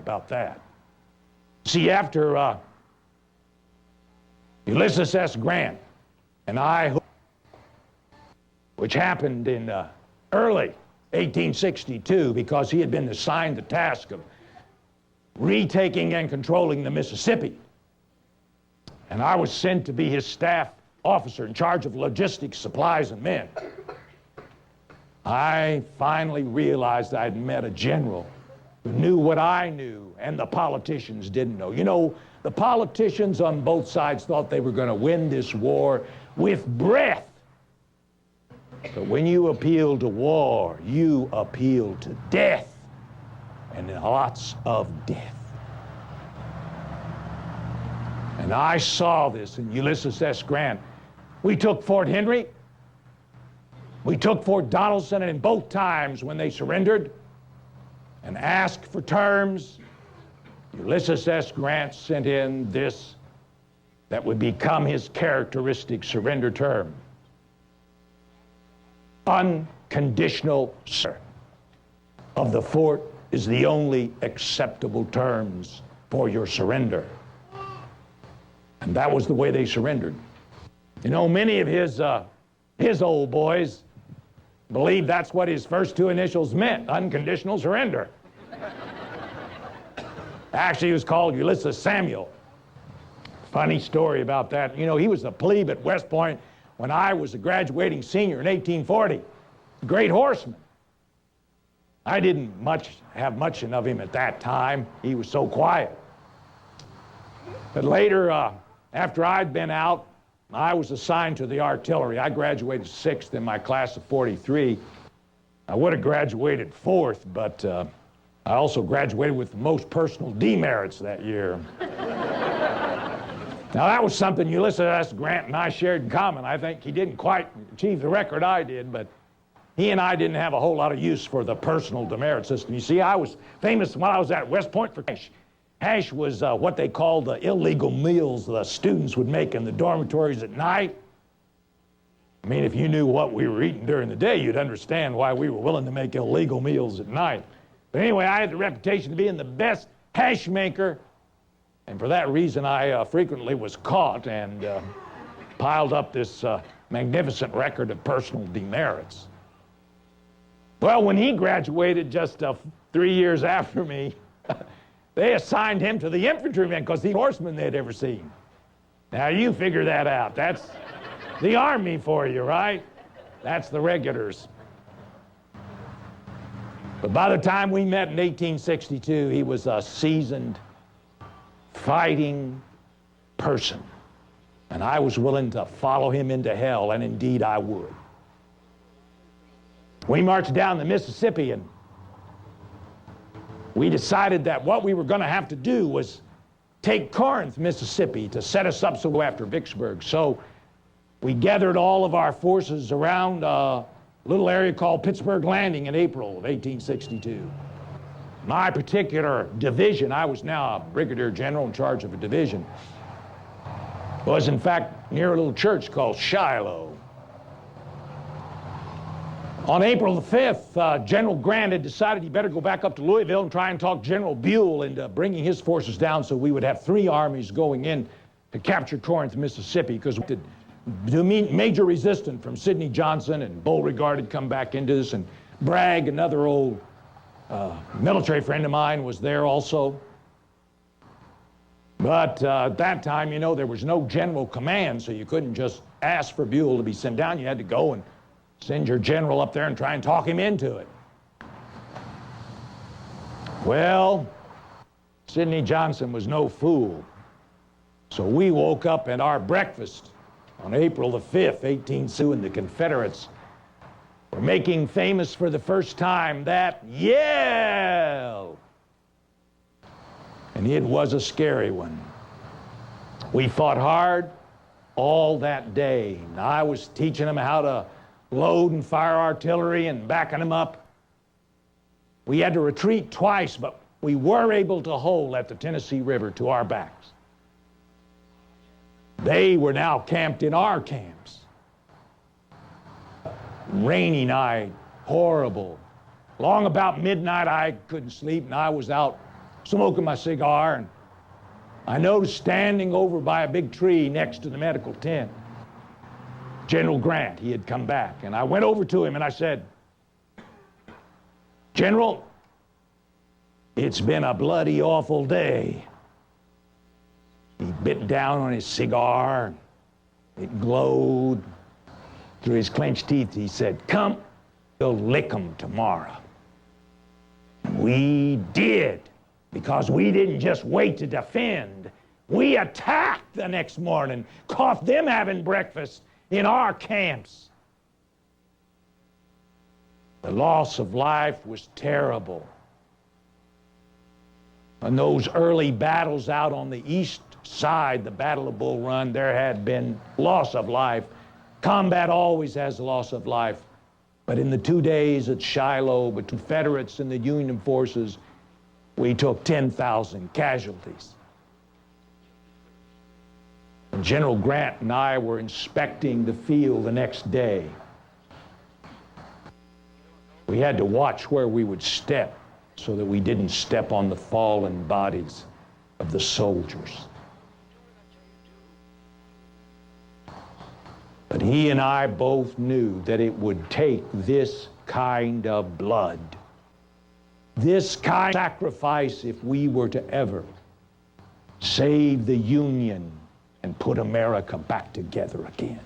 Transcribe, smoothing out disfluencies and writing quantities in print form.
about that. See, after Ulysses S. Grant and I, which happened in early 1862, because he had been assigned the task of retaking and controlling the Mississippi. And I was sent to be his staff officer in charge of logistics, supplies, and men. I finally realized I'd met a general who knew what I knew and the politicians didn't know. You know, the politicians on both sides thought they were going to win this war with breath. But when you appeal to war, you appeal to death, and lots of death. And I saw this in Ulysses S. Grant. We took Fort Henry, we took Fort Donelson, and in both times when they surrendered and asked for terms, Ulysses S. Grant sent in this that would become his characteristic surrender term: unconditional surrender of the fort is the only acceptable terms for your surrender. And that was the way they surrendered. You know, many of his old boys believed that's what his first two initials meant: unconditional surrender. Actually, he was called Ulysses Samuel. Funny story about that. You know, he was a plebe at West Point when I was a graduating senior in 1840. Great horseman. I didn't have much of him at that time. He was so quiet. But later, after I'd been out, I was assigned to the artillery. I graduated 6th in my class of 43. I would have graduated 4th, but I also graduated with the most personal demerits that year. Now, that was something Ulysses S. Grant and I shared in common. I think he didn't quite achieve the record I did, but he and I didn't have a whole lot of use for the personal demerit system. You see, I was famous when I was at West Point for hash. Hash was what they called the illegal meals the students would make in the dormitories at night. I mean, if you knew what we were eating during the day, you'd understand why we were willing to make illegal meals at night. But anyway, I had the reputation of being the best hash maker, and for that reason, I frequently was caught and piled up this magnificent record of personal demerits. Well, when he graduated just 3 years after me, they assigned him to the infantrymen because he's the horseman they'd ever seen. Now, you figure that out. That's the Army for you, right? That's the regulars. But by the time we met in 1862, he was a seasoned, fighting person. And I was willing to follow him into hell, and indeed I would. We marched down the Mississippi, and we decided that what we were going to have to do was take Corinth, Mississippi, to set us up so go after Vicksburg. So we gathered all of our forces around a little area called Pittsburgh Landing in April of 1862. My particular division, I was now a brigadier general in charge of a division, was in fact near a little church called Shiloh. On April the 5th, General Grant had decided he better go back up to Louisville and try and talk General Buell into bringing his forces down so we would have 3 armies going in to capture Corinth, Mississippi, because we did major resistance from Sidney Johnson, and Beauregard had come back into this, and Bragg, another old military friend of mine, was there also. But at that time, you know, there was no general command, so you couldn't just ask for Buell to be sent down. You had to go and send your general up there and try and talk him into it. Well, Sidney Johnson was no fool. So we woke up at our breakfast on April the 5th, 1862, and the Confederates were making famous for the first time that yell. And it was a scary one. We fought hard all that day. And I was teaching them how to load and fire artillery and backing them up. We had to retreat twice, but we were able to hold at the Tennessee River to our backs. They were now camped in our camps. Rainy night, horrible. Long about midnight, I couldn't sleep, and I was out smoking my cigar, and I noticed standing over by a big tree next to the medical tent, General Grant. He had come back, and I went over to him and I said, "General, it's been a bloody awful day." He bit down on his cigar. It glowed through his clenched teeth. He said, "Come, we'll lick 'em tomorrow." We did, because we didn't just wait to defend. We attacked the next morning, caught them having breakfast in our camps. The loss of life was terrible. In those early battles out on the east side, the Battle of Bull Run, there had been loss of life. Combat always has loss of life. But in the 2 days at Shiloh, between Confederates and the Union forces, we took 10,000 casualties. And General Grant and I were inspecting the field the next day. We had to watch where we would step so that we didn't step on the fallen bodies of the soldiers. But he and I both knew that it would take this kind of blood, this kind of sacrifice, if we were to ever save the Union and put America back together again.